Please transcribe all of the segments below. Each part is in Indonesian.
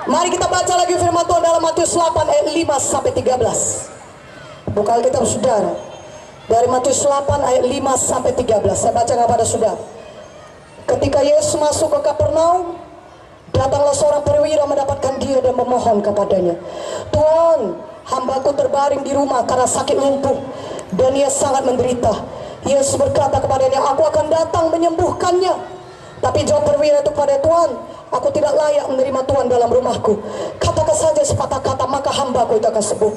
Mari kita baca lagi firman Tuhan dalam Matius 8 ayat 5 sampai 13. Buka Alkitab saudara. Dari Matius 8 ayat 5 sampai 13. Saya baca kepada saudara. Ketika Yesus masuk ke Kapernaum, datanglah seorang perwira mendapatkan dia dan memohon kepadanya, "Tuhan, hambaku terbaring di rumah karena sakit lumpuh dan ia sangat menderita." Yesus berkata kepadanya, "Aku akan datang menyembuhkannya." Tapi jawab perwira itu kepada Tuhan, "Aku tidak layak menerima Tuhan dalam rumahku. Katakan saja sepatah kata, maka hambaku itu akan sembuh.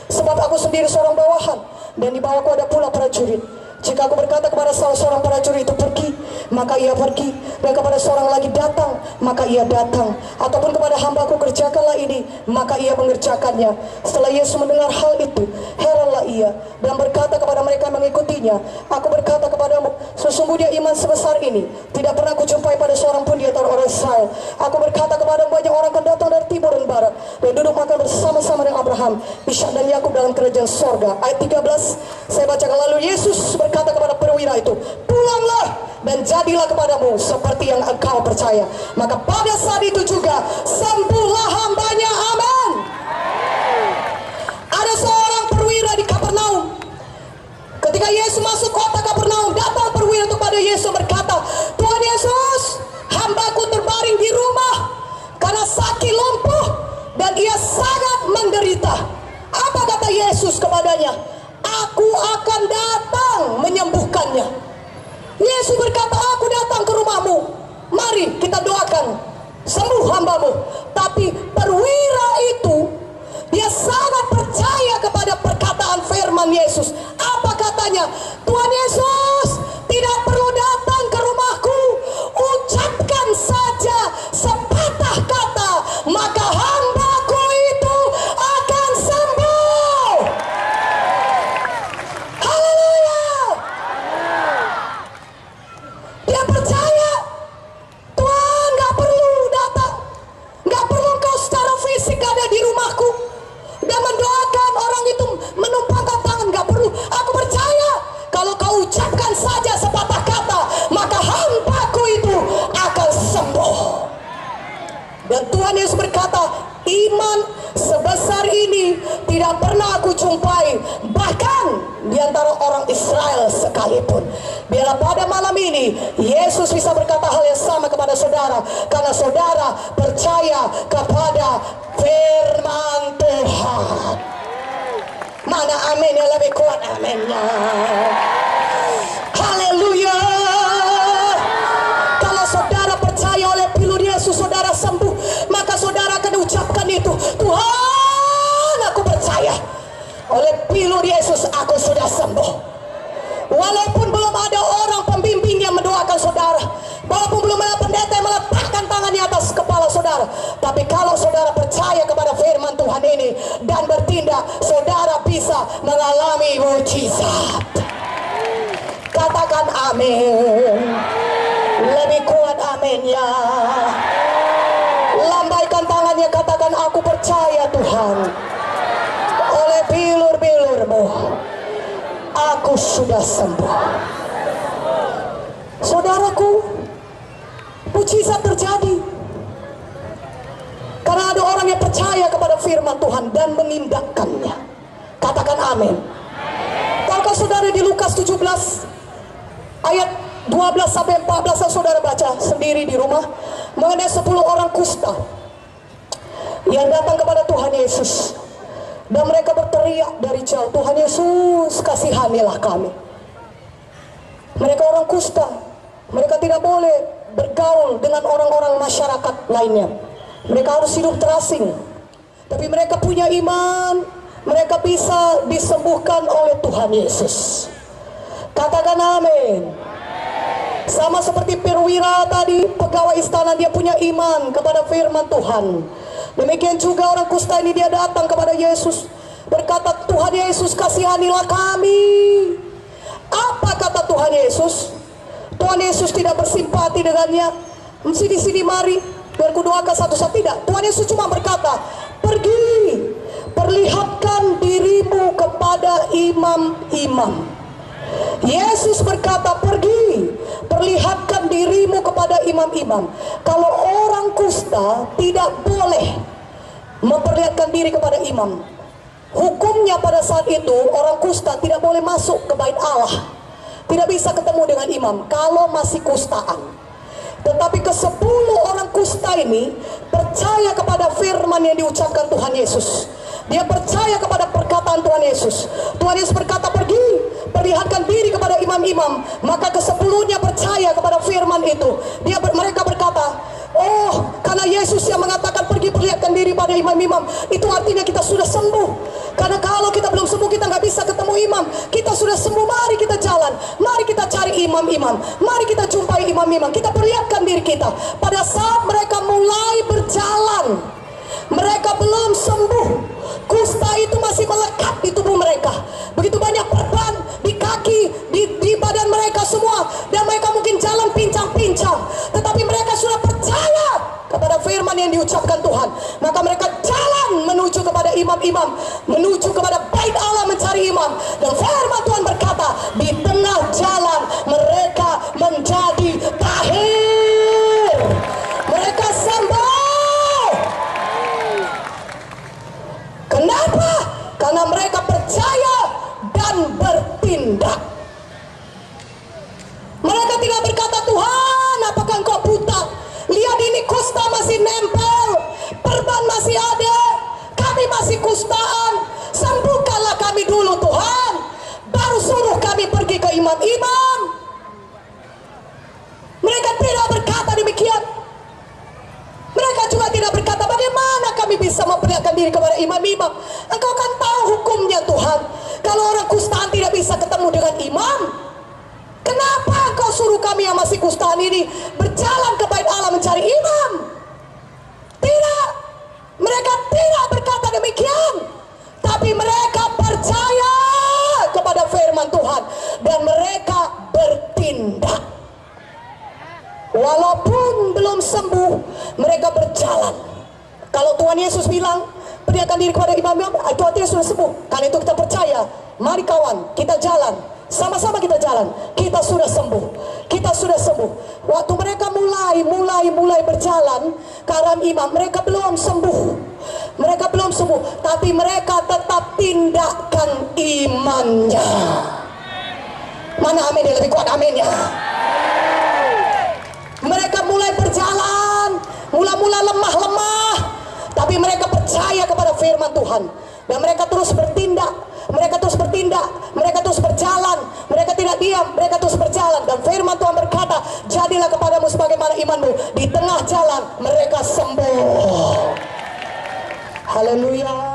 Sebab aku sendiri seorang bawahan, dan di bawahku ada pula prajurit. Jika aku berkata kepada salah seorang prajurit itu pergi, maka ia pergi. Dan kepada seorang lagi datang, maka ia datang. Ataupun kepada hambaku kerjakanlah ini, maka ia mengerjakannya." Setelah Yesus mendengar hal itu, heranlah ia dan berkata kepada mereka yang mengikutinya, "Aku berkata kepadamu, sesungguhnya iman sebesar ini tidak pernah kujumpai pada seorang pun di antara orang Israel. Aku berkata kepadamu, banyak orang akan datang dari timur dan barat dan duduk makan bersama-sama dengan Abraham, Ishak dan Yakub dalam kerajaan sorga." Ayat 13 saya bacakan. Lalu Yesus berkata kepada perwira itu, "Pulanglah dan jadilah kepadamu seperti yang engkau percaya." Maka pada saat itu juga sembuhlah hambanya. Amin. Ada seorang perwira di Kapernaum. Ketika Yesus masuk kota Kapernaum, datang perwira itu pada Yesus berkata, "Tuhan Yesus, hambaku terbaring di rumah karena sakit lumpuh dan ia sangat menderita." Apa kata Yesus kepadanya? "Aku akan datang menyembuhkannya." Yesus berkata, "Aku datang ke rumahmu, mari kita doakan sembuh hambamu." Tapi perwira itu, dia sangat percaya kepada perkataan firman Yesus. Apa katanya? "Tuhan Yesus tidak perlu datang ke rumahku, ucapkan saja sepatah kata, maka hambaku itu akan sembuh." Haleluya. Dia percaya, "Tuhan gak perlu datang, gak perlu kau secara fisik ada di rumahku dan mendoakan orang itu menumpangkan tangan, gak perlu. Aku percaya kalau kau ucapkan saja sepatah kata, maka hambaku itu akan sembuh." Dan Tuhan Yesus berkata, iman sebesar ini tidak pernah aku jumpai, bahkan di antara orang Israel sekalipun. Biarlah pada malam ini Yesus bisa berkata hal yang sama kepada saudara, karena saudara percaya kepada firman Tuhan. Mana amin yang lebih kuat aminnya? Haleluya. Kalau saudara percaya oleh pilur Yesus saudara sembuh, maka saudara akan ucapkan itu, "Tuhan, aku percaya oleh pilur Yesus aku sudah sembuh." Walaupun belum ada orang pembimbing yang mendoakan saudara, walaupun belum ada pendeta yang meletakkan tangannya atas kepala saudara, tapi kalau saudara percaya kepada firman Tuhan ini dan bertindak, saudara bisa mengalami mujizat. Katakan amin. Lebih kuat aminnya. Lambaikan tangannya, katakan, "Aku percaya Tuhan, oleh bilur-bilurmu aku sudah sembuh." Saudaraku, mujizat terjadi karena ada orang yang percaya kepada firman Tuhan dan menindakkannya. Katakan amin. Tahukah saudara di Lukas 17 ayat 12 sampai 14, saudara baca sendiri di rumah mengenai 10 orang kusta yang datang kepada Tuhan Yesus. Dan mereka berteriak dari jauh, "Tuhan Yesus, kasihanilah kami." Mereka orang kusta, mereka tidak boleh bergaul dengan orang-orang masyarakat lainnya. Mereka harus hidup terasing. Tapi mereka punya iman, mereka bisa disembuhkan oleh Tuhan Yesus. Katakan amin. Sama seperti perwira tadi, pegawai istana, dia punya iman kepada firman Tuhan. Demikian juga orang kusta ini, dia datang kepada Yesus, berkata, "Tuhan Yesus, kasihanilah kami." Apa kata Tuhan Yesus? Tuhan Yesus tidak bersimpati dengannya. "Mesti di sini, mari biar kudoakan satu-satu." Tidak. Tuhan Yesus cuma berkata, "Pergi, perlihatkan dirimu kepada imam-imam." Yesus berkata, "Pergi, perlihatkan dirimu kepada imam-imam." Kalau orang kusta tidak boleh memperlihatkan diri kepada imam. Hukumnya pada saat itu orang kusta tidak boleh masuk ke bait Allah, tidak bisa ketemu dengan imam kalau masih kustaan. Tetapi ke-10 orang kusta ini percaya kepada firman yang diucapkan Tuhan Yesus. Dia percaya kepada perkataan Tuhan Yesus. Tuhan Yesus berkata, pergi, perlihatkan diri kepada imam-imam. Maka ke-10-nya percaya kepada firman itu. Mereka berkata, oh, karena Yesus yang mengatakan pergi perlihatkan diri pada imam-imam, itu artinya kita sudah sembuh. Karena kalau kita belum sembuh, kita nggak bisa ketemu imam. Kita sudah sembuh, mari kita jalan, mari kita cari imam-imam, mari kita jumpai imam-imam, kita perlihatkan diri kita. Pada saat mereka mulai berjalan, mereka belum sembuh, kusta itu masih melekat di tubuh mereka. Begitu banyak perban di kaki, di badan mereka semua, dan mereka mungkin jalan pincang-pincang, tetapi mereka sudah percaya kepada firman yang diucapkan Tuhan. Maka mereka jalan menuju kepada imam-imam, menuju kepada bait Allah mencari imam. Dan firman Tuhan berkata, di tengah jalan mereka menjadi tahir, mereka sembuh. Kenapa? Karena mereka percaya dan bertindak. Mereka tidak berkata, Tuhan, apakah engkau buta? Lihat ini kusta masih nempel, perban masih ada, kami masih kustaan, sembuhkanlah kami dulu Tuhan, baru suruh kami pergi ke imam-imam. Mereka tidak berkata demikian. Mereka juga tidak berkata, bagaimana kami bisa memperlihatkan diri kepada imam-imam? Engkau kan tahu hukumnya Tuhan, kalau orang kustaan tidak bisa ketemu dengan imam. Kenapa engkau suruh kami yang masih kustaan ini berjalan ke bait Allah mencari imam? Tidak, mereka tidak berkata demikian, tapi mereka percaya kepada firman Tuhan dan mereka bertindak. Walaupun belum sembuh, mereka berjalan. Kalau Tuhan Yesus bilang perlihatkan diri kepada imam-imam, itu artinya sudah sembuh. Karena itu kita percaya. Mari kawan, kita jalan, sama-sama kita jalan. Kita sudah sembuh, kita sudah sembuh. Waktu mereka mulai berjalan ke arah imam, mereka belum sembuh. Mereka belum sembuh, tapi mereka tetap tindakan imannya. Mana amin yang lebih kuat aminnya? Mereka mulai berjalan, mula-mula lemah-lemah, tapi mereka percaya kepada firman Tuhan. Dan mereka terus bertindak, mereka terus bertindak, mereka terus berjalan, mereka tidak diam, mereka terus berjalan. Dan firman Tuhan berkata, jadilah kepadamu sebagaimana imanmu. Di tengah jalan mereka sembuh. Haleluya.